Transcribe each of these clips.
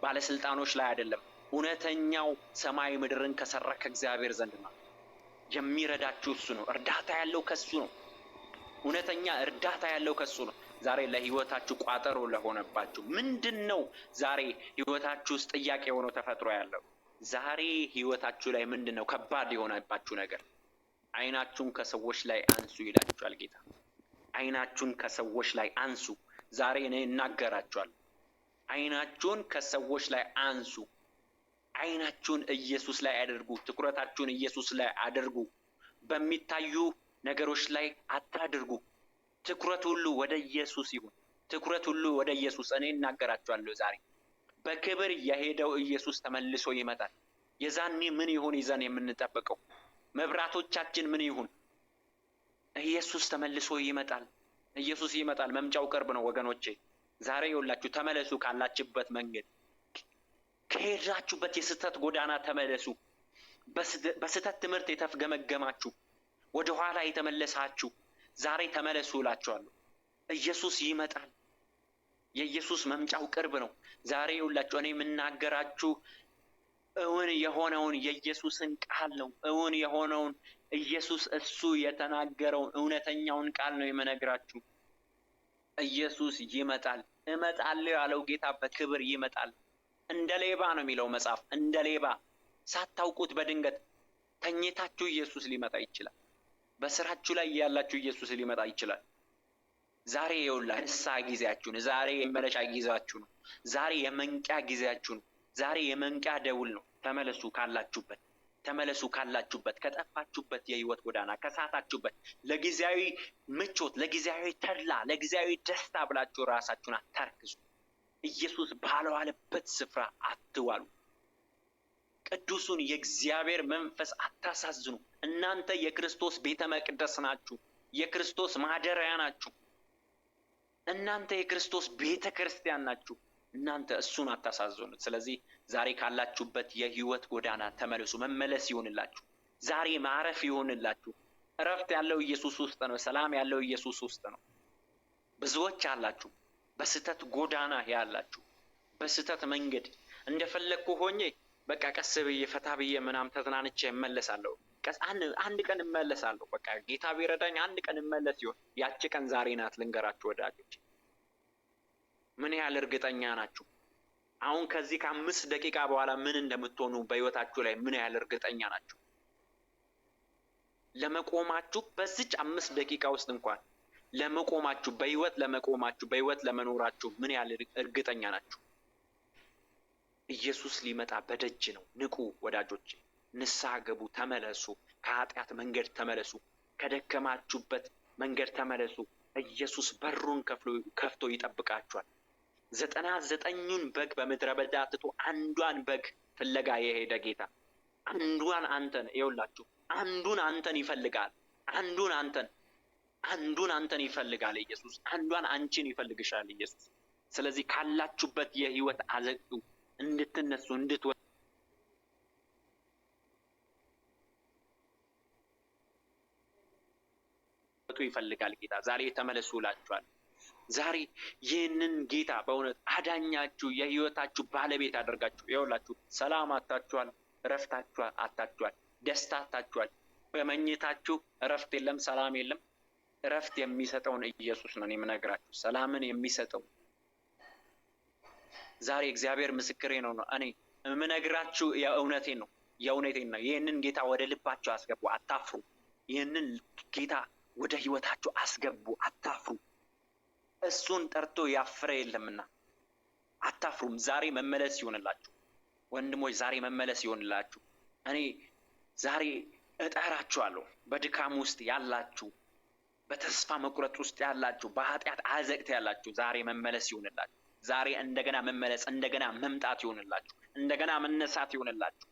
ባለስልጣኖች ላይ አይደለም። እውነተኛው ሰማይ ምድርን ከሰራ ከእግዚአብሔር ዘንድ ነው። የሚረዳችሁ እሱ ነው። እርዳታ ያለው ከሱ ነው። እውነተኛ እርዳታ ያለው ከሱ ነው። ዛሬ ለህይወታችሁ ቋጠሮ ለሆነባችሁ ምንድነው ዛሬ ህይወታችሁ ውስጥ ጥያቄ ሆኖ ተፈጥሮ ያለው? ዛሬ ህይወታችሁ ላይ ምንድነው ከባድ የሆነባችሁ ነገር? አይናችሁን ከሰዎች ላይ አንሱ ይላችኋል ጌታ። አይናችሁን ከሰዎች ላይ አንሱ። ዛሬ እኔ እናገራችኋለሁ። አይናችሁን ከሰዎች ላይ አንሱ። አይናችሁን ኢየሱስ ላይ አድርጉ። ትኩረታችሁን ኢየሱስ ላይ አድርጉ። በሚታዩ ነገሮች ላይ አታድርጉ። ትኩረት ሁሉ ወደ ኢየሱስ ይሁን። ትኩረት ሁሉ ወደ ኢየሱስ። እኔ እናገራችኋለሁ ዛሬ በክብር የሄደው ኢየሱስ ተመልሶ ይመጣል። የዛኔ ምን ይሁን ይዘን የምንጠብቀው? መብራቶቻችን ምን ይሁን? ኢየሱስ ተመልሶ ይመጣል። ኢየሱስ ይመጣል። መምጫው ቅርብ ነው ወገኖቼ። ዛሬ ይኸውላችሁ ተመለሱ። ካላችሁበት መንገድ ከሄዳችሁበት የስተት ጎዳና ተመለሱ። በስተት ትምህርት የተፍገመገማችሁ ወደ ኋላ የተመለሳችሁ ዛሬ ተመለሱ እላችኋለሁ። ኢየሱስ ይመጣል። የኢየሱስ መምጫው ቅርብ ነው። ዛሬ ይኸውላችሁ እኔ የምናገራችሁ እውን የሆነውን የኢየሱስን ቃል ነው። እውን የሆነውን ኢየሱስ እሱ የተናገረውን እውነተኛውን ቃል ነው የምነግራችሁ። ኢየሱስ ይመጣል። እመጣለሁ ያለው ጌታ በክብር ይመጣል። እንደ ሌባ ነው የሚለው መጽሐፍ። እንደ ሌባ ሳታውቁት በድንገት ተኝታችሁ ኢየሱስ ሊመጣ ይችላል። በስራችሁ ላይ ያላችሁ ኢየሱስ ሊመጣ ይችላል። ዛሬ ይኸውላችሁ ንስሐ ጊዜያችሁ ነው። ዛሬ የመመለሻ ጊዜያችሁ ነው። ዛሬ የመንቂያ ጊዜያችሁ ነው። ዛሬ የመንቂያ ደውል ነው። ተመለሱ ካላችሁበት፣ ተመለሱ ካላችሁበት፣ ከጠፋችሁበት የህይወት ጎዳና ከሳታችሁበት፣ ለጊዜያዊ ምቾት፣ ለጊዜያዊ ተድላ፣ ለጊዜያዊ ደስታ ብላችሁ ራሳችሁን አታርክሱ። ኢየሱስ ባልዋለበት ስፍራ አትዋሉ። ቅዱሱን የእግዚአብሔር መንፈስ አታሳዝኑ። እናንተ የክርስቶስ ቤተ መቅደስ ናችሁ። የክርስቶስ ማደሪያ ናችሁ። እናንተ የክርስቶስ ቤተ ክርስቲያን ናችሁ። እናንተ እሱን አታሳዝኑት። ስለዚህ ዛሬ ካላችሁበት የህይወት ጎዳና ተመለሱ። መመለስ ይሁንላችሁ። ዛሬ ማረፍ ይሁንላችሁ። እረፍት ያለው ኢየሱስ ውስጥ ነው። ሰላም ያለው ኢየሱስ ውስጥ ነው። ብዙዎች አላችሁ በስተት ጎዳና ያላችሁ፣ በስተት መንገድ እንደፈለግኩ ሆኜ በቃ ቀስ ብዬ ፈታ ብዬ ምናምን ተዝናንቼ እመለሳለሁ። አንድ ቀን እመለሳለሁ። በቃ ጌታ ቢረዳኝ አንድ ቀን እመለስ ይሆን። ያቺ ቀን ዛሬ ናት። ልንገራችሁ ወዳጆች፣ ምን ያህል እርግጠኛ ናችሁ? አሁን ከዚህ ከ5 ደቂቃ በኋላ ምን እንደምትሆኑ በህይወታችሁ ላይ ምን ያህል እርግጠኛ ናችሁ? ለመቆማችሁ በዚች 5 ደቂቃ ውስጥ እንኳን ለመቆማችሁ፣ በህይወት ለመቆማችሁ፣ በህይወት ለመኖራችሁ ምን ያህል እርግጠኛ ናችሁ? ኢየሱስ ሊመጣ በደጅ ነው። ንቁ ወዳጆቼ፣ ንስሐ ገቡ፣ ተመለሱ። ከኃጢአት መንገድ ተመለሱ። ከደከማችሁበት መንገድ ተመለሱ። ኢየሱስ በሩን ከፍቶ ይጠብቃችኋል። 99ኙን በግ በምድረ በዳ ትቶ አንዷን በግ ፍለጋ የሄደ ጌታ አንዷን አንተን ይኸውላችሁ፣ አንዱን አንተን ይፈልጋል። አንዱን አንተን ይፈልጋል ኢየሱስ። አንዷን አንቺን ይፈልግሻል ኢየሱስ። ስለዚህ ካላችሁበት የህይወት አዘቅቱ እንድትነሱ እንድትወጡ ይፈልጋል ጌታ። ዛሬ ተመለሱ እላችኋለሁ። ዛሬ ይህንን ጌታ በእውነት አዳኛችሁ፣ የህይወታችሁ ባለቤት አደርጋችሁ። ይኸውላችሁ ሰላም አጣችኋል፣ እረፍት አጣችኋል፣ ደስታ አጣችኋል። በመኝታችሁ እረፍት የለም፣ ሰላም የለም። እረፍት የሚሰጠውን ኢየሱስ ነው የምነግራችሁ፣ ሰላምን የሚሰጠው። ዛሬ እግዚአብሔር ምስክሬ ነው። እኔ የምነግራችሁ የእውነቴን ነው። ይህንን ጌታ ወደ ልባችሁ አስገቡ፣ አታፍሩ። ይህንን ጌታ ወደ ህይወታችሁ አስገቡ፣ አታፍሩ። እሱን ጠርቶ ያፈረ የለምና አታፍሩም። ዛሬ መመለስ ይሆንላችሁ ወንድሞች፣ ዛሬ መመለስ ይሆንላችሁ። እኔ ዛሬ እጠራችኋለሁ። በድካም ውስጥ ያላችሁ፣ በተስፋ መቁረጥ ውስጥ ያላችሁ፣ በኃጢአት አዘቅት ያላችሁ ዛሬ መመለስ ይሆንላችሁ። ዛሬ እንደገና መመለስ፣ እንደገና መምጣት ይሆንላችሁ። እንደገና መነሳት ይሆንላችሁ።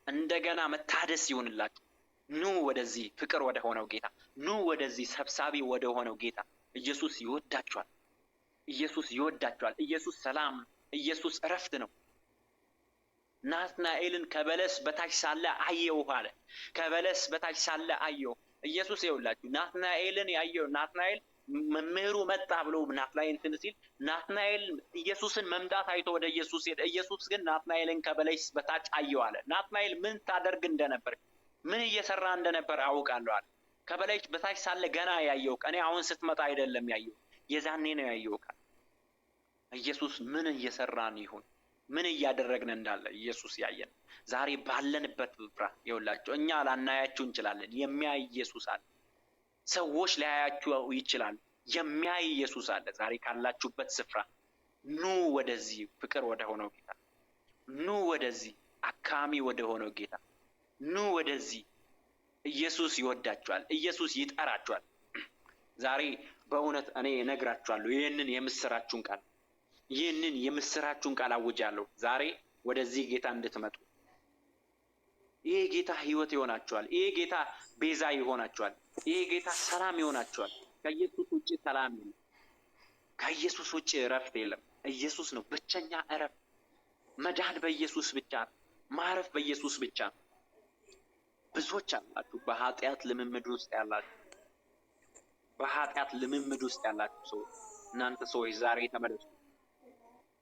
እንደገና መታደስ ይሆንላችሁ። ኑ ወደዚህ ፍቅር ወደ ሆነው ጌታ፣ ኑ ወደዚህ ሰብሳቢ ወደ ሆነው ጌታ። ኢየሱስ ይወዳችኋል። ኢየሱስ ይወዳችኋል። ኢየሱስ ሰላም፣ ኢየሱስ እረፍት ነው። ናትናኤልን ከበለስ በታች ሳለ አየው አለ። ከበለስ በታች ሳለ አየው ኢየሱስ። ይኸውላችሁ ናትናኤልን ያየው ናትናኤል መምህሩ መጣ ብሎ ናትናኤል እንትን ሲል ናትናኤል ኢየሱስን መምጣት አይቶ ወደ ኢየሱስ ሄደ። ኢየሱስ ግን ናትናኤልን ከበለስ በታች አየው አለ። ናትናኤል ምን ታደርግ እንደነበር ምን እየሰራ እንደነበር አውቃለሁ አለ። ከበለስ በታች ሳለ ገና ያየው እኔ አሁን ስትመጣ አይደለም ያየው፣ የዛኔ ነው ያየው። ኢየሱስ ምን እየሰራን ይሁን ምን እያደረግን እንዳለ ኢየሱስ ያየን። ዛሬ ባለንበት ስፍራ ይኸውላችሁ እኛ ላናያችሁ እንችላለን፣ የሚያይ ኢየሱስ አለ። ሰዎች ሊያያችሁ ይችላል፣ የሚያይ ኢየሱስ አለ። ዛሬ ካላችሁበት ስፍራ ኑ ወደዚህ ፍቅር ወደ ሆነው ጌታ፣ ኑ ወደዚህ አካሚ ወደ ሆነው ጌታ፣ ኑ ወደዚህ። ኢየሱስ ይወዳችኋል፣ ኢየሱስ ይጠራችኋል። ዛሬ በእውነት እኔ እነግራችኋለሁ ይህንን የምስራችሁን ቃል አውጃለሁ። ዛሬ ወደዚህ ጌታ እንድትመጡ። ይሄ ጌታ ህይወት ይሆናችኋል። ይሄ ጌታ ቤዛ ይሆናችኋል። ይሄ ጌታ ሰላም ይሆናችኋል። ከኢየሱስ ውጪ ሰላም የለም። ከኢየሱስ ውጪ እረፍት የለም። ኢየሱስ ነው ብቸኛ እረፍት። መዳን በኢየሱስ ብቻ ነው። ማረፍ በኢየሱስ ብቻ ነው። ብዙዎች አላችሁ በኃጢአት ልምምድ ውስጥ ያላችሁ፣ በኃጢአት ልምምድ ውስጥ ያላችሁ ሰዎች፣ እናንተ ሰዎች ዛሬ ተመለሱ።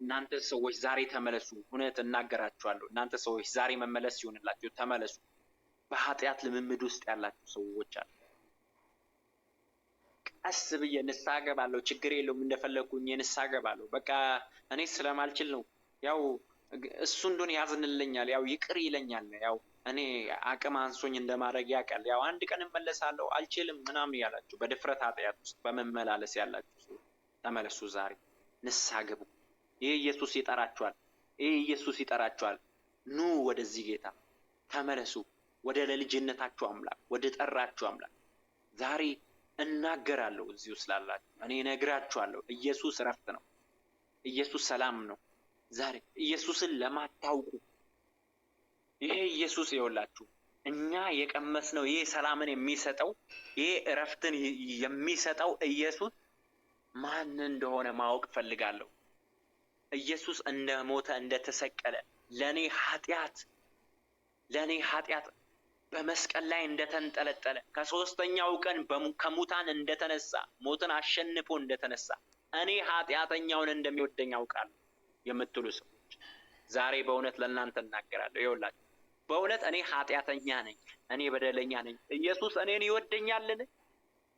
እናንተ ሰዎች ዛሬ ተመለሱ። እውነት እናገራችኋለሁ። እናንተ ሰዎች ዛሬ መመለስ ይሁንላችሁ፣ ተመለሱ። በኃጢአት ልምምድ ውስጥ ያላችሁ ሰዎች አሉ። ቀስ ብዬ ንስሐ ገባለሁ፣ ችግር የለውም እንደፈለኩኝ ንስሐ ገባለሁ። በቃ እኔ ስለማልችል ነው። ያው እሱ እንደሆነ ያዝንልኛል፣ ያው ይቅር ይለኛል። ያው እኔ አቅም አንሶኝ እንደማድረግ ያውቃል። ያው አንድ ቀን እመለሳለሁ፣ አልችልም ምናምን ያላችሁ በድፍረት ኃጢአት ውስጥ በመመላለስ ያላችሁ ተመለሱ። ዛሬ ንስሐ ገቡ። ይህ ኢየሱስ ይጠራችኋል። ይህ ኢየሱስ ይጠራችኋል። ኑ ወደዚህ ጌታ ተመለሱ፣ ወደ ልጅነታችሁ አምላክ፣ ወደ ጠራችሁ አምላክ። ዛሬ እናገራለሁ። እዚሁ ስላላችሁ እኔ እነግራችኋለሁ። ኢየሱስ እረፍት ነው። ኢየሱስ ሰላም ነው። ዛሬ ኢየሱስን ለማታውቁ ይሄ ኢየሱስ ይኸውላችሁ እኛ የቀመስነው ይሄ ሰላምን የሚሰጠው ይሄ እረፍትን የሚሰጠው ኢየሱስ ማን እንደሆነ ማወቅ ፈልጋለሁ። ኢየሱስ እንደሞተ እንደተሰቀለ ለኔ ኃጢአት በመስቀል ላይ እንደተንጠለጠለ ከሶስተኛው ቀን ከሙታን እንደተነሳ ሞትን አሸንፎ እንደተነሳ እኔ ኃጢአተኛውን እንደሚወደኝ አውቃለሁ የምትሉ ሰዎች ዛሬ በእውነት ለእናንተ እናገራለሁ። ይኸውላችሁ በእውነት እኔ ኃጢአተኛ ነኝ፣ እኔ በደለኛ ነኝ። ኢየሱስ እኔን ይወደኛልን?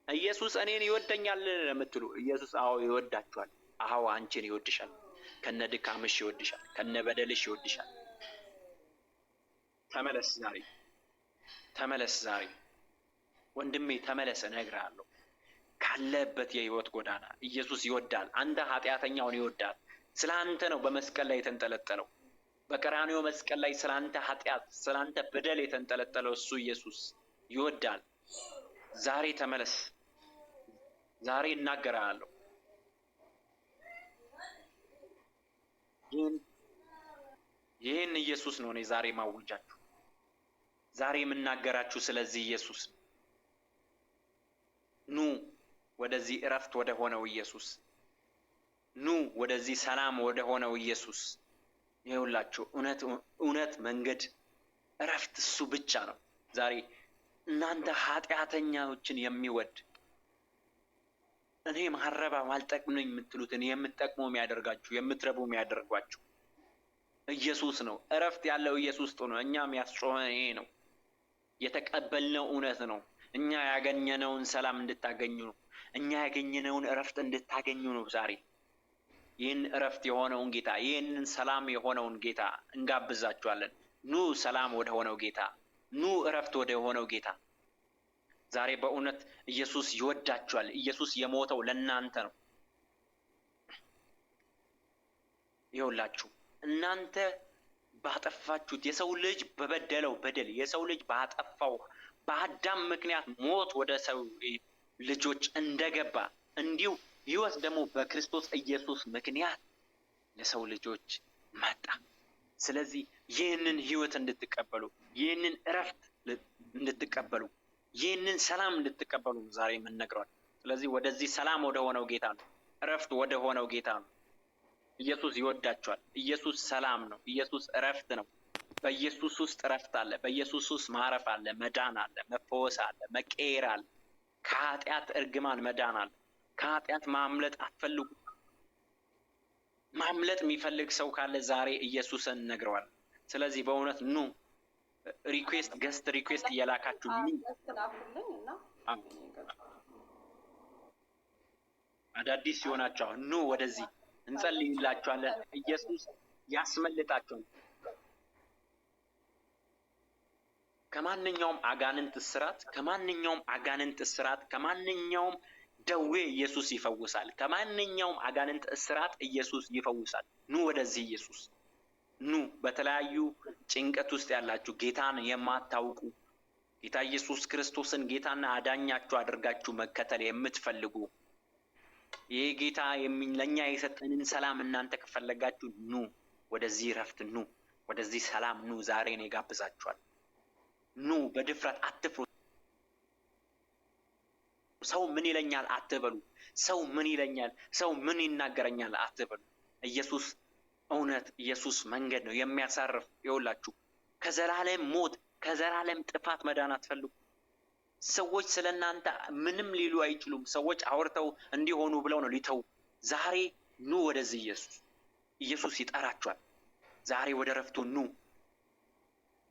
ኢየሱስ እኔን ይወደኛልን ለምትሉ ኢየሱስ አዎ ይወዳችኋል። አዎ አንቺን ይወድሻል። ከነ ድካምሽ ይወድሻል። ከነ በደልሽ ይወድሻል። ተመለስ ዛሬ ወንድሜ ተመለስ። እነግርሃለሁ ካለበት የህይወት ጎዳና ኢየሱስ ይወዳል። አንተ ኃጢአተኛውን ይወዳል። ስለ አንተ ነው በመስቀል ላይ የተንጠለጠለው። በቀራንዮ መስቀል ላይ ስለ አንተ ኃጢአት፣ ስለ አንተ በደል የተንጠለጠለው እሱ ኢየሱስ ይወዳል። ዛሬ ተመለስ። ዛሬ እናገራለሁ። ይህን ኢየሱስ ነው እኔ ዛሬ ማውጃችሁ። ዛሬ የምናገራችሁ ስለዚህ ኢየሱስ። ኑ ወደዚህ እረፍት ወደ ሆነው ኢየሱስ፣ ኑ ወደዚህ ሰላም ወደ ሆነው ኢየሱስ። ይኸውላችሁ እውነት መንገድ እረፍት እሱ ብቻ ነው። ዛሬ እናንተ ኃጢአተኛዎችን የሚወድ እኔ ማረባ ማልጠቅምኝ የምትሉትን የምትጠቅሙ የሚያደርጋችሁ የምትረቡ የሚያደርጓችሁ ኢየሱስ ነው። እረፍት ያለው ኢየሱስ ነው። እኛም ያስጮኸን ይሄ ነው። የተቀበልነው እውነት ነው። እኛ ያገኘነውን ሰላም እንድታገኙ ነው። እኛ ያገኘነውን እረፍት እንድታገኙ ነው። ዛሬ ይህን እረፍት የሆነውን ጌታ፣ ይህንን ሰላም የሆነውን ጌታ እንጋብዛችኋለን። ኑ ሰላም ወደ ሆነው ጌታ፣ ኑ እረፍት ወደ ሆነው ጌታ። ዛሬ በእውነት ኢየሱስ ይወዳችኋል። ኢየሱስ የሞተው ለእናንተ ነው። ይኸውላችሁ እናንተ ባጠፋችሁት የሰው ልጅ በበደለው በደል የሰው ልጅ ባጠፋው በአዳም ምክንያት ሞት ወደ ሰው ልጆች እንደገባ እንዲሁ ሕይወት ደግሞ በክርስቶስ ኢየሱስ ምክንያት ለሰው ልጆች መጣ። ስለዚህ ይህንን ሕይወት እንድትቀበሉ፣ ይህንን እረፍት እንድትቀበሉ፣ ይህንን ሰላም እንድትቀበሉ ዛሬ የምንነግረዋል። ስለዚህ ወደዚህ ሰላም ወደ ሆነው ጌታ ነው፣ እረፍት ወደ ሆነው ጌታ ነው። ኢየሱስ ይወዳችኋል። ኢየሱስ ሰላም ነው። ኢየሱስ እረፍት ነው። በኢየሱስ ውስጥ እረፍት አለ። በኢየሱስ ውስጥ ማረፍ አለ፣ መዳን አለ፣ መፈወስ አለ፣ መቀየር አለ፣ ከኃጢአት እርግማን መዳን አለ። ከኃጢአት ማምለጥ አትፈልጉ? ማምለጥ የሚፈልግ ሰው ካለ ዛሬ ኢየሱስን ነግረዋል። ስለዚህ በእውነት ኑ ገስት ሪኩዌስት እየላካችሁ አዳዲስ ሲሆናችሁ ኑ ወደዚህ እንጸልይላችኋለን። ኢየሱስ ያስመልጣችሁ ከማንኛውም አጋንንት እስራት፣ ከማንኛውም ደዌ ኢየሱስ ይፈውሳል። ከማንኛውም አጋንንት እስራት ኢየሱስ ይፈውሳል። ኑ ወደዚህ ኢየሱስ ኑ። በተለያዩ ጭንቀት ውስጥ ያላችሁ ጌታን የማታውቁ ጌታ ኢየሱስ ክርስቶስን ጌታና አዳኛችሁ አድርጋችሁ መከተል የምትፈልጉ ይህ ጌታ ለኛ የሰጠንን ሰላም እናንተ ከፈለጋችሁ ኑ ወደዚህ ረፍት፣ ኑ ወደዚህ ሰላም ኑ። ዛሬ ነው ጋብዛችኋል። ኑ በድፍረት አትፍሩ። ሰው ምን ይለኛል አትበሉ። ሰው ምን ይለኛል፣ ሰው ምን ይናገረኛል አትበሉ። ኢየሱስ እውነት፣ ኢየሱስ መንገድ ነው የሚያሳርፍ። ይኸውላችሁ ከዘላለም ሞት ከዘላለም ጥፋት መዳን አትፈልጉ። ሰዎች ስለናንተ ምንም ሊሉ አይችሉም። ሰዎች አውርተው እንዲሆኑ ብለው ነው ሊተው። ዛሬ ኑ ወደዚህ ኢየሱስ ይጠራችኋል። ዛሬ ወደ ረፍቱ ኑ።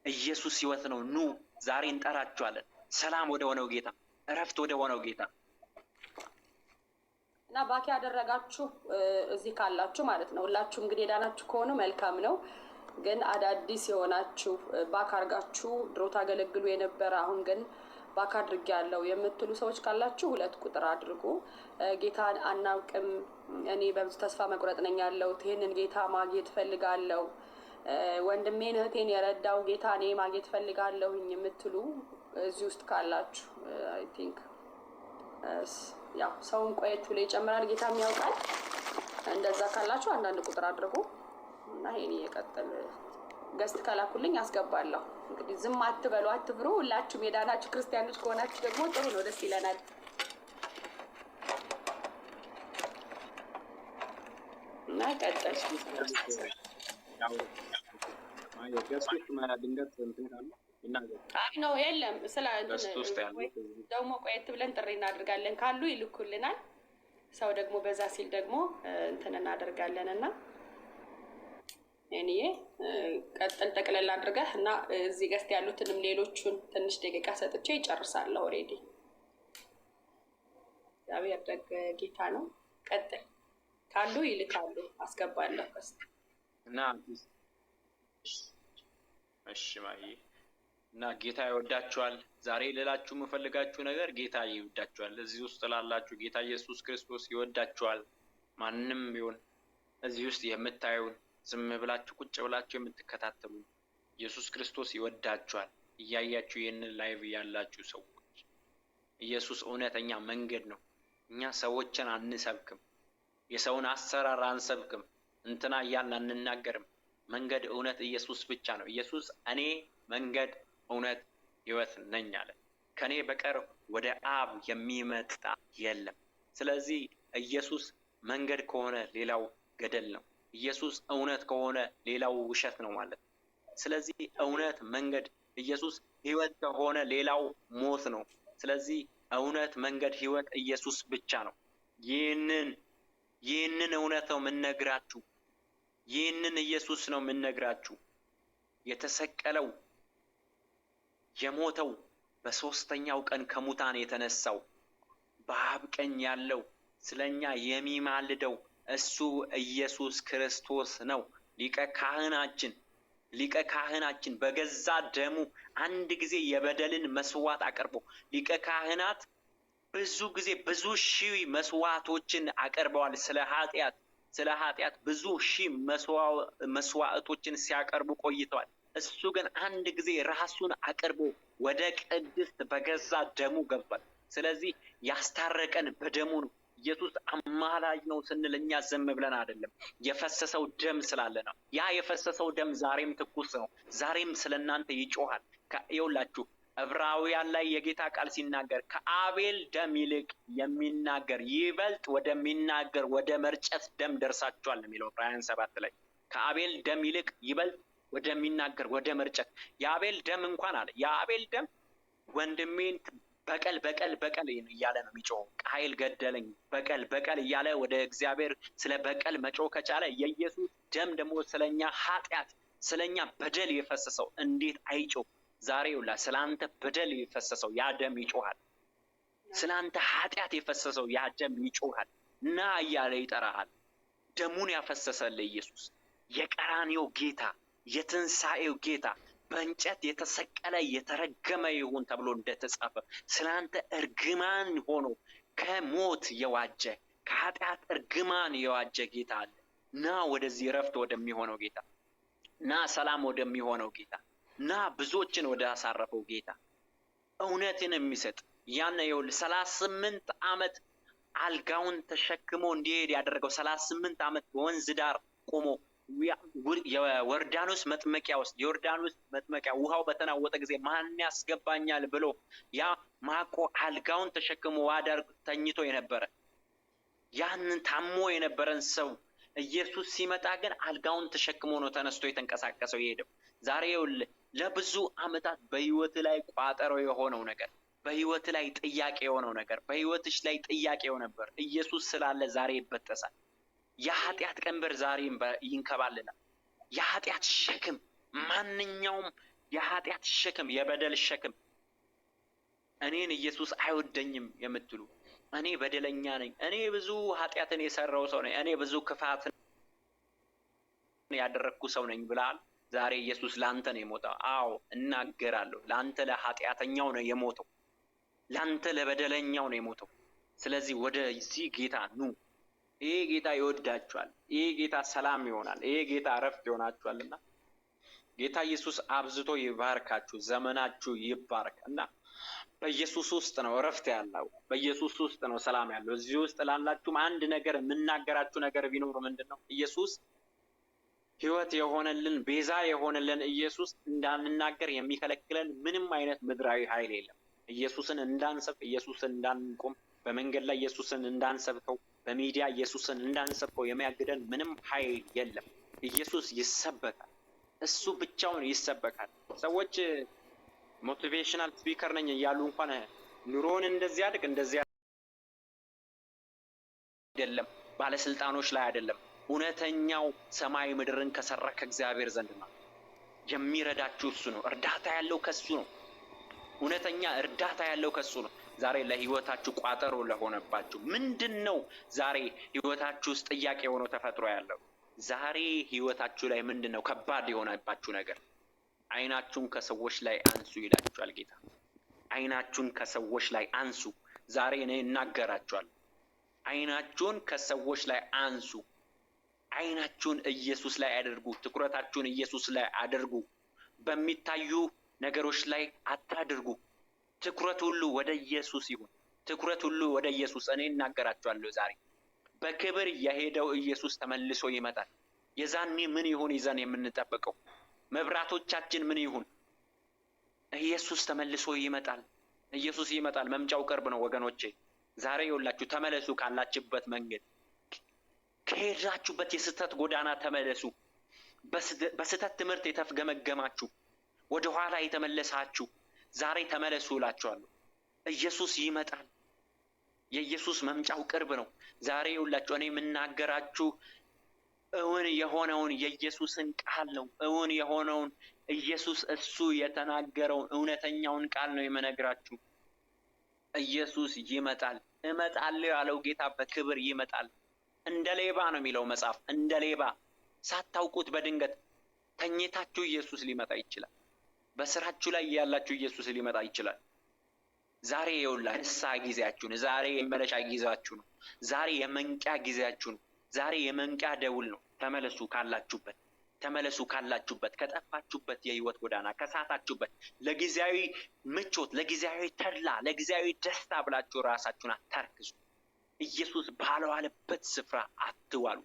ኢየሱስ ሕይወት ነው። ኑ ዛሬ እንጠራችኋለን። ሰላም ወደ ሆነው ጌታ፣ እረፍት ወደ ሆነው ጌታ እና ባክ ያደረጋችሁ እዚህ ካላችሁ ማለት ነው። ሁላችሁ እንግዲህ ዳናችሁ ከሆነ መልካም ነው። ግን አዳዲስ የሆናችሁ ባክ አድርጋችሁ ድሮ ታገለግሉ የነበረ አሁን ግን ባክ አድርጌያለሁ የምትሉ ሰዎች ካላችሁ 2 ቁጥር አድርጉ። ጌታን አናውቅም፣ እኔ በብዙ ተስፋ መቁረጥ ነኝ ያለሁት፣ ይህንን ጌታ ማግኘት ፈልጋለሁ፣ ወንድሜን እህቴን የረዳው ጌታ እኔ ማግኘት ፈልጋለሁኝ የምትሉ እዚህ ውስጥ ካላችሁ አይ ቲንክ ያው ሰውን ቆየት ብሎ ይጨምራል፣ ጌታም ያውቃል። እንደዛ ካላችሁ አንዳንድ ቁጥር አድርጉ እና ይሄን እየቀጥል ገስት ካላኩልኝ አስገባለሁ። እንግዲህ ዝም አትበሉ፣ አትፍሩ። ሁላችሁም የዳናችሁ ክርስቲያኖች ከሆናችሁ ደግሞ ጥሩ ነው፣ ደስ ይለናል። እና ቀጥል ነው የለም ስለ ደግሞ ቆየት ብለን ጥሪ እናደርጋለን። ካሉ ይልኩልናል። ሰው ደግሞ በዛ ሲል ደግሞ እንትን እናደርጋለን እና እኔ ቀጥል ጠቅለል አድርገህ እና እዚህ ገስት ያሉትንም ሌሎቹን ትንሽ ደቂቃ ሰጥቼ ይጨርሳለሁ። ኦሬዲ እግዚአብሔር ደግ ጌታ ነው። ቀጥል ካሉ ይልካሉ፣ አስገባለሁ ገስት እና እሺ ማይ እና ጌታ ይወዳችኋል። ዛሬ ልላችሁ የምፈልጋችሁ ነገር ጌታ ይወዳችኋል። እዚህ ውስጥ ላላችሁ ጌታ ኢየሱስ ክርስቶስ ይወዳችኋል። ማንንም ቢሆን እዚህ ውስጥ የምታዩን ዝም ብላችሁ ቁጭ ብላችሁ የምትከታተሉ ኢየሱስ ክርስቶስ ይወዳችኋል። እያያችሁ ይህንን ላይቭ ያላችሁ ሰዎች ኢየሱስ እውነተኛ መንገድ ነው። እኛ ሰዎችን አንሰብክም፣ የሰውን አሰራር አንሰብክም፣ እንትና እያልን አንናገርም። መንገድ እውነት ኢየሱስ ብቻ ነው። ኢየሱስ እኔ መንገድ እውነት ሕይወት ነኝ አለ። ከኔ በቀር ወደ አብ የሚመጣ የለም። ስለዚህ ኢየሱስ መንገድ ከሆነ ሌላው ገደል ነው። ኢየሱስ እውነት ከሆነ ሌላው ውሸት ነው ማለት ነው። ስለዚህ እውነት መንገድ ኢየሱስ፣ ሕይወት ከሆነ ሌላው ሞት ነው። ስለዚህ እውነት መንገድ ሕይወት ኢየሱስ ብቻ ነው። ይህንን እውነት ነው የምንነግራችሁ። ይህንን ኢየሱስ ነው የምንነግራችሁ። የተሰቀለው የሞተው በሶስተኛው ቀን ከሙታን የተነሳው በአብ ቀኝ ያለው ስለኛ የሚማልደው እሱ ኢየሱስ ክርስቶስ ነው። ሊቀ ካህናችን በገዛ ደሙ አንድ ጊዜ የበደልን መስዋዕት አቅርቦ ሊቀ ካህናት ብዙ ጊዜ ብዙ ሺህ መስዋዕቶችን አቅርበዋል። ስለ ኃጢአት ብዙ ሺህ መስዋዕቶችን ሲያቀርቡ ቆይተዋል። እሱ ግን አንድ ጊዜ ራሱን አቅርቦ ወደ ቅድስት በገዛ ደሙ ገብቷል። ስለዚህ ያስታረቀን በደሙ ነው። ኢየሱስ አማላጅ ነው ስንል እኛ ዝም ብለን አይደለም፣ የፈሰሰው ደም ስላለ ነው። ያ የፈሰሰው ደም ዛሬም ትኩስ ነው። ዛሬም ስለናንተ ይጮሃል። ይኸውላችሁ ዕብራውያን ላይ የጌታ ቃል ሲናገር ከአቤል ደም ይልቅ የሚናገር ይበልጥ ወደሚናገር ወደ መርጨት ደም ደርሳችኋል የሚለው ዕብራውያን 7 ላይ ከአቤል ደም ይልቅ ይበልጥ ወደሚናገር ወደ መርጨት። የአቤል ደም እንኳን አለ የአቤል ደም ወንድሜን በቀል በቀል በቀል እያለ ነው የሚጮኸው። ቃየል ገደለኝ በቀል በቀል እያለ ወደ እግዚአብሔር ስለ በቀል መጮህ ከቻለ የኢየሱስ ደም ደግሞ ስለኛ ኃጢአት ስለኛ በደል የፈሰሰው እንዴት አይጮህ? ዛሬ ይውላ ስለአንተ በደል የፈሰሰው ያ ደም ይጮሃል። ስለአንተ ኃጢአት የፈሰሰው ያ ደም ይጮሃል። ና እያለ ይጠራሃል። ደሙን ያፈሰሰልህ ኢየሱስ የቀራንዮው ጌታ የትንሣኤው ጌታ በእንጨት የተሰቀለ የተረገመ ይሁን ተብሎ እንደተጻፈ ስለአንተ እርግማን ሆኖ ከሞት የዋጀ ከኃጢአት እርግማን የዋጀ ጌታ አለ። ና ወደዚህ ረፍት ወደሚሆነው ጌታ ና፣ ሰላም ወደሚሆነው ጌታ ና፣ ብዙዎችን ወደ አሳረፈው ጌታ እውነትን የሚሰጥ ያን ይኸውልህ 38 ዓመት አልጋውን ተሸክሞ እንዲሄድ ያደረገው 38 ዓመት በወንዝ ዳር ቆሞ የዮርዳኖስ መጥመቂያ ውስጥ የዮርዳኖስ መጥመቂያ ውሃው በተናወጠ ጊዜ ማን ያስገባኛል ብሎ ያ ማቆ አልጋውን ተሸክሞ ዋዳር ተኝቶ የነበረ ያንን ታሞ የነበረን ሰው ኢየሱስ ሲመጣ ግን አልጋውን ተሸክሞ ነው ተነስቶ የተንቀሳቀሰው የሄደው። ዛሬ ይኸውልህ ለብዙ ዓመታት በህይወት ላይ ቋጠሮ የሆነው ነገር በህይወት ላይ ጥያቄ የሆነው ነገር በህይወትሽ ላይ ጥያቄ የሆነ ነበር ኢየሱስ ስላለ ዛሬ ይበጠሳል። የኃጢአት ቀንበር ዛሬ ይንከባልላል። የኃጢአት ሸክም ማንኛውም የኃጢአት ሸክም የበደል ሸክም እኔን ኢየሱስ አይወደኝም የምትሉ እኔ በደለኛ ነኝ፣ እኔ ብዙ ኃጢአትን የሰራው ሰው ነኝ፣ እኔ ብዙ ክፋትን ያደረኩ ሰው ነኝ ብላል። ዛሬ ኢየሱስ ላንተ ነው የሞተው። አዎ እናገራለሁ፣ ላንተ ለኃጢአተኛው ነው የሞተው፣ ላንተ ለበደለኛው ነው የሞተው። ስለዚህ ወደዚህ ጌታ ኑ። ይሄ ጌታ ይወዳችኋል። ይሄ ጌታ ሰላም ይሆናል። ይሄ ጌታ እረፍት ይሆናችኋልና ጌታ ኢየሱስ አብዝቶ ይባርካችሁ። ዘመናችሁ ይባርክ እና በኢየሱስ ውስጥ ነው እረፍት ያለው። በኢየሱስ ውስጥ ነው ሰላም ያለው። እዚህ ውስጥ ላላችሁም አንድ ነገር የምናገራችሁ ነገር ቢኖር ምንድነው? ኢየሱስ ሕይወት የሆነልን ቤዛ የሆነልን ኢየሱስ እንዳንናገር የሚከለክለን ምንም አይነት ምድራዊ ኃይል የለም። ኢየሱስን እንዳንሰብክ፣ ኢየሱስን እንዳንቆም፣ በመንገድ ላይ ኢየሱስን እንዳንሰብከው፣ በሚዲያ ኢየሱስን እንዳንሰብከው የሚያግደን ምንም ኃይል የለም። ኢየሱስ ይሰበካል። እሱ ብቻውን ይሰበካል። ሰዎች ሞቲቬሽናል ስፒከር ነኝ እያሉ እንኳን ኑሮን እንደዚህ አድርግ እንደዚህ አይደለም፣ ባለስልጣኖች ላይ አይደለም። እውነተኛው ሰማይ ምድርን ከሰራ ከእግዚአብሔር ዘንድ ነው። የሚረዳችሁ እሱ ነው። እርዳታ ያለው ከሱ ነው። እውነተኛ እርዳታ ያለው ከሱ ነው። ዛሬ ለህይወታችሁ ቋጠሮ ለሆነባችሁ ምንድነው? ዛሬ ህይወታችሁ ውስጥ ጥያቄ ሆኖ ተፈጥሮ ያለው ዛሬ ህይወታችሁ ላይ ምንድነው ከባድ የሆነባችሁ ነገር? አይናችሁን ከሰዎች ላይ አንሱ ይላችኋል ጌታ። አይናችሁን ከሰዎች ላይ አንሱ። ዛሬ እኔ እናገራችኋለሁ። አይናችሁን ከሰዎች ላይ አንሱ። አይናችሁን ኢየሱስ ላይ አድርጉ። ትኩረታችሁን ኢየሱስ ላይ አድርጉ። በሚታዩ ነገሮች ላይ አታድርጉ። ትኩረት ሁሉ ወደ ኢየሱስ ይሁን። ትኩረት ሁሉ ወደ ኢየሱስ። እኔ እናገራችኋለሁ ዛሬ በክብር የሄደው ኢየሱስ ተመልሶ ይመጣል። የዛኔ ምን ይሁን ይዘን የምንጠብቀው? መብራቶቻችን ምን ይሁን? ኢየሱስ ተመልሶ ይመጣል። ኢየሱስ ይመጣል። መምጫው ቅርብ ነው ወገኖቼ። ዛሬ ይኸውላችሁ ተመለሱ። ካላችሁበት መንገድ ከሄዳችሁበት የስህተት ጎዳና ተመለሱ። በስህተት ትምህርት የተፍገመገማችሁ ወደ ኋላ የተመለሳችሁ ዛሬ ተመለሱ እላችኋለሁ። ኢየሱስ ይመጣል። የኢየሱስ መምጫው ቅርብ ነው። ዛሬ ይኸውላችሁ እኔ የምናገራችሁ እውን የሆነውን የኢየሱስን ቃል ነው። እውን የሆነውን ኢየሱስ እሱ የተናገረውን እውነተኛውን ቃል ነው የምነግራችሁ። ኢየሱስ ይመጣል። እመጣለሁ ያለው ጌታ በክብር ይመጣል። እንደ ሌባ ነው የሚለው መጽሐፍ። እንደ ሌባ ሳታውቁት በድንገት ተኝታችሁ ኢየሱስ ሊመጣ ይችላል። በስራችሁ ላይ ያላችሁ ኢየሱስ ሊመጣ ይችላል። ዛሬ ይኸውላችሁ ንስሐ ጊዜያችሁ ነው። ዛሬ የመመለሻ ጊዜያችሁ ነው። ዛሬ የመንቂያ ጊዜያችሁ ነው። ዛሬ የመንቂያ ደውል ነው። ተመለሱ ካላችሁበት፣ ተመለሱ ካላችሁበት፣ ከጠፋችሁበት የህይወት ጎዳና ከሳታችሁበት፣ ለጊዜያዊ ምቾት፣ ለጊዜያዊ ተድላ፣ ለጊዜያዊ ደስታ ብላችሁ ራሳችሁን አታርክሱ። ኢየሱስ ባልዋለበት ስፍራ አትዋሉ።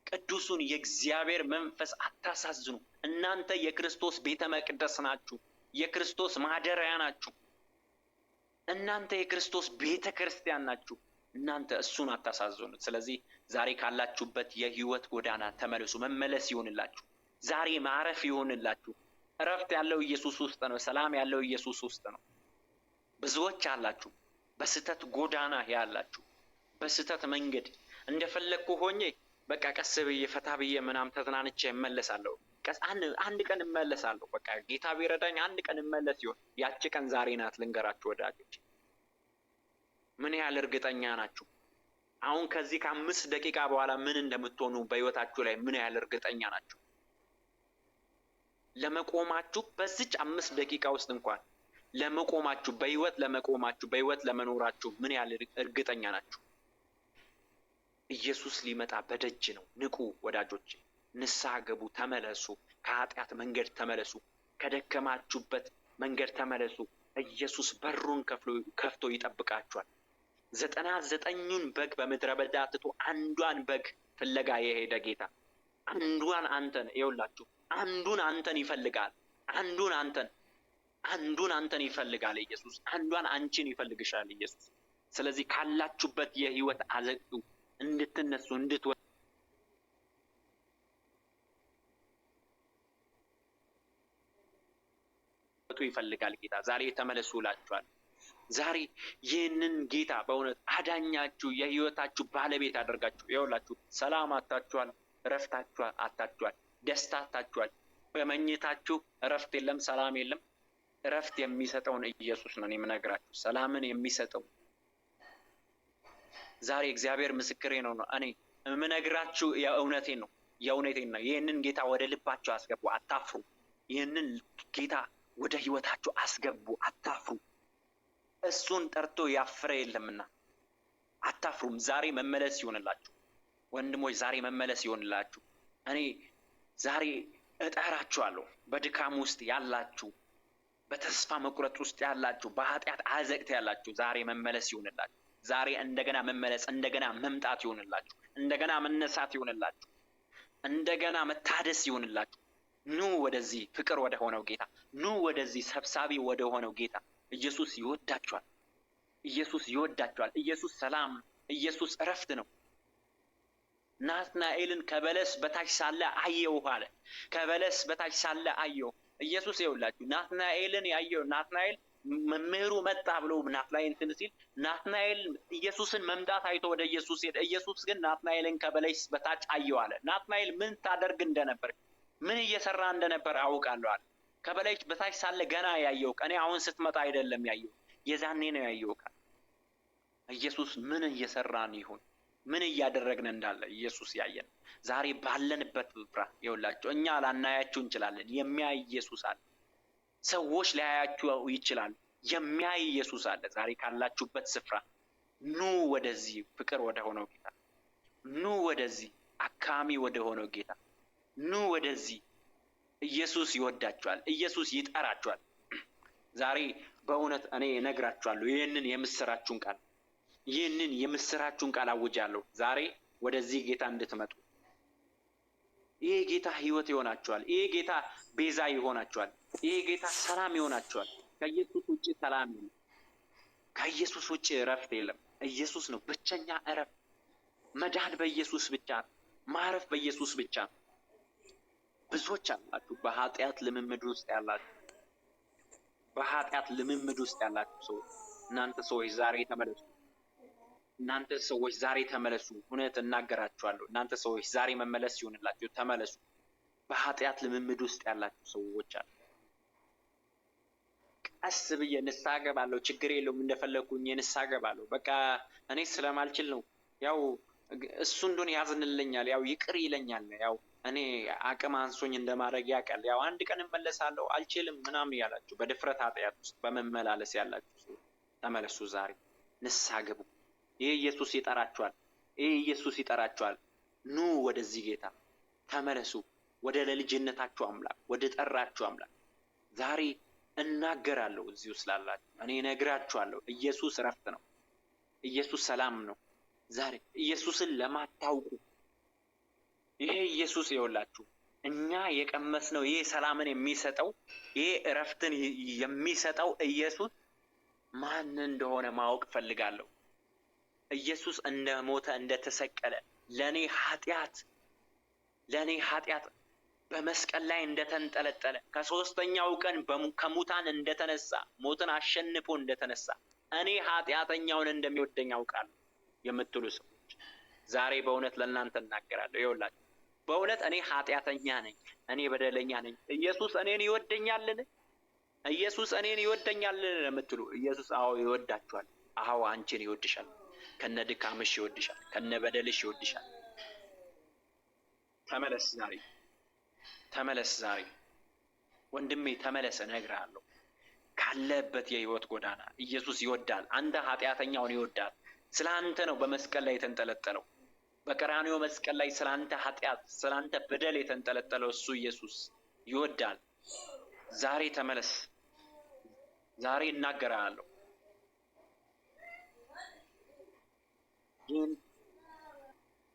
ቅዱሱን የእግዚአብሔር መንፈስ አታሳዝኑ። እናንተ የክርስቶስ ቤተ መቅደስ ናችሁ። የክርስቶስ ማደሪያ ናችሁ። እናንተ የክርስቶስ ቤተ ክርስቲያን ናችሁ። እናንተ እሱን አታሳዝኑት። ስለዚህ ዛሬ ካላችሁበት የህይወት ጎዳና ተመለሱ። መመለስ ይሆንላችሁ። ዛሬ ማረፍ ይሆንላችሁ። እረፍት ያለው ኢየሱስ ውስጥ ነው። ሰላም ያለው ኢየሱስ ውስጥ ነው። ብዙዎች አላችሁ በስተት ጎዳና ያላችሁ፣ በስተት መንገድ እንደፈለግኩ ሆኜ በቃ ቀስ ብዬ ፈታ ብዬ ምናምን ተዝናንቼ እመለሳለሁ። አንድ ቀን እመለሳለሁ። በቃ ጌታ ቢረዳኝ አንድ ቀን እመለስ ይሆን። ያቺ ቀን ዛሬ ናት። ልንገራችሁ ወዳጆች፣ ምን ያህል እርግጠኛ ናችሁ? አሁን ከዚህ ከ5 ደቂቃ በኋላ ምን እንደምትሆኑ በህይወታችሁ ላይ ምን ያህል እርግጠኛ ናችሁ? ለመቆማችሁ በዚች 5 ደቂቃ ውስጥ እንኳን ለመቆማችሁ፣ በህይወት ለመኖራችሁ ምን ያህል እርግጠኛ ናችሁ? ኢየሱስ ሊመጣ በደጅ ነው። ንቁ ወዳጆች፣ ንስሐ ግቡ፣ ተመለሱ። ከኃጢአት መንገድ ተመለሱ። ከደከማችሁበት መንገድ ተመለሱ። ኢየሱስ በሩን ከፍቶ ይጠብቃችኋል። 99ኙን በግ በምድረ በዳ ትቶ አንዷን በግ ፍለጋ የሄደ ጌታ አንዱን አንተን ይፈልጋል። አንዱን አንተን ይፈልጋል ኢየሱስ። አንዷን አንቺን ይፈልግሻል ኢየሱስ። ስለዚህ ካላችሁበት የህይወት አዘቅቱ እንድትነሱ እንድትወጡ ይፈልጋል ጌታ። ዛሬ ተመለሱ እላችኋል። ዛሬ ይህንን ጌታ በእውነት አዳኛችሁ፣ የህይወታችሁ ባለቤት አደርጋችሁ። ይኸውላችሁ ሰላም አታችኋል፣ እረፍት አታችኋል፣ ደስታ አታችኋል። በመኝታችሁ እረፍት የለም፣ ሰላም የለም። እረፍት የሚሰጠውን ኢየሱስ ነው የምነግራችሁ፣ ሰላምን የሚሰጠው። ዛሬ እግዚአብሔር ምስክሬ ነው። እኔ የምነግራችሁ የእውነቴን ነው። ይህንን ጌታ ወደ ልባችሁ አስገቡ፣ አታፍሩ። ይህንን ጌታ ወደ ህይወታችሁ አስገቡ፣ አታፍሩ። እሱን ጠርቶ ያፈረ የለምና አታፍሩም። ዛሬ መመለስ ይሆንላችሁ ወንድሞች፣ ዛሬ መመለስ ይሆንላችሁ። እኔ ዛሬ እጠራችኋለሁ። በድካም ውስጥ ያላችሁ፣ በተስፋ መቁረጥ ውስጥ ያላችሁ፣ በኃጢአት አዘቅት ያላችሁ ዛሬ መመለስ ይሆንላችሁ። ዛሬ እንደገና መመለስ፣ እንደገና መምጣት ይሆንላችሁ። እንደገና መነሳት ይሆንላችሁ። እንደገና መታደስ ይሆንላችሁ። ኑ ወደዚህ ፍቅር ወደ ሆነው ጌታ፣ ኑ ወደዚህ ሰብሳቢ ወደ ሆነው ጌታ። ኢየሱስ ይወዳችኋል። ኢየሱስ ይወዳችኋል። ኢየሱስ ሰላም፣ ኢየሱስ እረፍት ነው። ናትናኤልን ከበለስ በታች ሳለ አየው አለ። ከበለስ በታች ሳለ አየው ኢየሱስ። ይኸውላችሁ ናትናኤልን ያየው ናትናኤል መምህሩ መጣ ብሎ ናትናኤል እንትን ሲል ናትናኤል ኢየሱስን መምጣት አይቶ ወደ ኢየሱስ ሄደ። ኢየሱስ ግን ናትናኤልን ከበለስ በታች አየው አለ። ናትናኤል ምን ታደርግ እንደነበር፣ ምን እየሰራ እንደነበር አውቃለሁ አለ። ከበለስ በታች ሳለ ገና ያየው እኔ አሁን ስትመጣ አይደለም ያየው፣ የዛኔ ነው ያየው። ኢየሱስ ምን እየሰራን ይሁን፣ ምን እያደረግን እንዳለ ኢየሱስ ያየን። ዛሬ ባለንበት ስፍራ ይኸውላችሁ እኛ ላናያችሁ እንችላለን፣ የሚያይ ኢየሱስ አለ። ሰዎች ሊያያችሁ ይችላሉ፣ የሚያይ ኢየሱስ አለ። ዛሬ ካላችሁበት ስፍራ ኑ ወደዚህ ፍቅር ወደ ሆነው ጌታ፣ ኑ ወደዚህ አካሚ ወደ ሆነው ጌታ፣ ኑ ወደዚህ። ኢየሱስ ይወዳችኋል። ኢየሱስ ይጠራችኋል። ዛሬ በእውነት እኔ እነግራችኋለሁ ይህንን የምስራችሁን ቃል አውጃለሁ። ዛሬ ወደዚህ ጌታ እንድትመጡ። ይሄ ጌታ ህይወት ይሆናችኋል። ይሄ ጌታ ቤዛ ይሆናችኋል። ይሄ ጌታ ሰላም ይሆናችኋል። ከኢየሱስ ውጭ ሰላም የለም። ከኢየሱስ ውጭ እረፍት የለም። ኢየሱስ ነው ብቸኛ እረፍት። መዳን በኢየሱስ ብቻ፣ ማረፍ በኢየሱስ ብቻ። ብዙዎች አላችሁ በኃጢአት ልምምድ ውስጥ ያላችሁ፣ ሰዎች፣ እናንተ ሰዎች ዛሬ ተመለሱ። እውነት እናገራችኋለሁ። እናንተ ሰዎች ዛሬ መመለስ ይሆንላችሁ፣ ተመለሱ። በኃጢአት ልምምድ ውስጥ ያላችሁ ሰዎች አሉ። ቀስ ብዬ ንስሐ ገባለሁ፣ ችግር የለውም እንደፈለኩኝ ንስሐ ገባለሁ፣ በቃ እኔ ስለማልችል ነው፣ ያው እሱ እንደሆነ ያዝንልኛል፣ ያው ይቅር ይለኛል፣ ያው እኔ አቅም አንሶኝ እንደማድረግ ያውቃል፣ ያው አንድ ቀን እመለሳለሁ፣ አልችልም ምናምን ያላችሁ በድፍረት ኃጢአት ውስጥ በመመላለስ ያላችሁ ተመለሱ። ዛሬ ንስሐ ገቡ። ይህ ኢየሱስ ይጠራችኋል። ኑ ወደዚህ ጌታ ተመለሱ፣ ወደ ልጅነታችሁ አምላክ፣ ወደ ጠራችሁ አምላክ። ዛሬ እናገራለሁ። እዚሁ ስላላችሁ እኔ እነግራችኋለሁ። ኢየሱስ እረፍት ነው። ኢየሱስ ሰላም ነው። ዛሬ ኢየሱስን ለማታውቁ ይሄ ኢየሱስ ይኸውላችሁ እኛ የቀመስነው ይሄ ሰላምን የሚሰጠው ይሄ እረፍትን የሚሰጠው ኢየሱስ ማን እንደሆነ ማወቅ ፈልጋለሁ። ኢየሱስ እንደሞተ እንደተሰቀለ ለኔ ኃጢአት በመስቀል ላይ እንደተንጠለጠለ ከሶስተኛው ቀን ከሙታን እንደተነሳ ሞትን አሸንፎ እንደተነሳ እኔ ኃጢአተኛውን እንደሚወደኝ አውቃለሁ የምትሉ ሰዎች ዛሬ በእውነት ለእናንተ እናገራለሁ። ይኸውላችሁ በእውነት እኔ ኃጢአተኛ ነኝ፣ እኔ በደለኛ ነኝ። ኢየሱስ እኔን ይወደኛልን? ኢየሱስ እኔን ይወደኛልን የምትሉ ኢየሱስ አዎ ይወዳችኋል። አዎ አንቺን ይወድሻል። ከነ ድካምሽ ይወድሻል፣ ከነ በደልሽ ይወድሻል። ተመለስ ዛሬ፣ ተመለስ ዛሬ ወንድሜ ተመለስ። እነግርሃለሁ ካለበት የህይወት ጎዳና ኢየሱስ ይወዳል። አንተ ኃጢአተኛውን ይወዳል። ስለ አንተ ነው በመስቀል ላይ የተንጠለጠለው። በቀራንዮ መስቀል ላይ ስለ አንተ ኃጢአት፣ ስለ አንተ በደል የተንጠለጠለው እሱ ኢየሱስ ይወዳል። ዛሬ ተመለስ። ዛሬ እናገራለሁ።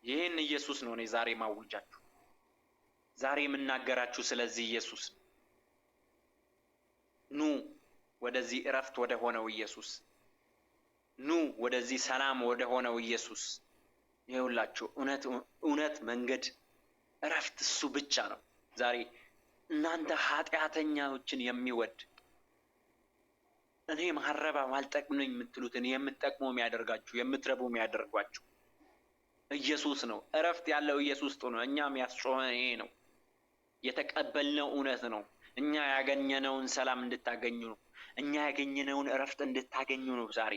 ይህን ኢየሱስ ነው እኔ ዛሬ ማውጃችሁ። ዛሬ የምናገራችሁ ስለዚህ ኢየሱስ ነው። ኑ ወደዚህ እረፍት ወደ ሆነው ኢየሱስ፣ ኑ ወደዚህ ሰላም ወደ ሆነው ኢየሱስ። ይኸውላችሁ እውነት፣ መንገድ፣ እረፍት እሱ ብቻ ነው። ዛሬ እናንተ ኃጢአተኛዎችን የሚወድ እኔ ማረባ ማልጠቅምኝ የምትሉትን የምትጠቅሙ የሚያደርጋችሁ የምትረቡ የሚያደርጓችሁ ኢየሱስ ነው። እረፍት ያለው ኢየሱስ ነው። እኛም ያስጮኸን ይሄ ነው። የተቀበልነው እውነት ነው። እኛ ያገኘነውን ሰላም እንድታገኙ ነው። እኛ ያገኘነውን እረፍት እንድታገኙ ነው። ዛሬ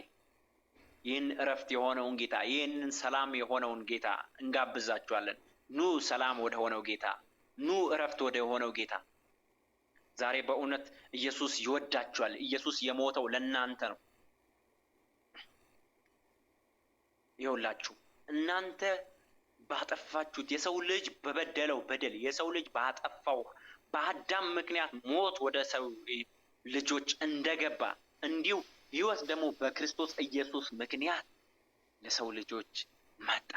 ይህን እረፍት የሆነውን ጌታ፣ ይህንን ሰላም የሆነውን ጌታ እንጋብዛችኋለን። ኑ ሰላም ወደ ሆነው ጌታ፣ ኑ እረፍት ወደ ሆነው ጌታ። ዛሬ በእውነት ኢየሱስ ይወዳችኋል። ኢየሱስ የሞተው ለእናንተ ነው። ይኸውላችሁ እናንተ ባጠፋችሁት የሰው ልጅ በበደለው በደል የሰው ልጅ ባጠፋው በአዳም ምክንያት ሞት ወደ ሰው ልጆች እንደገባ እንዲሁ ሕይወት ደግሞ በክርስቶስ ኢየሱስ ምክንያት ለሰው ልጆች መጣ።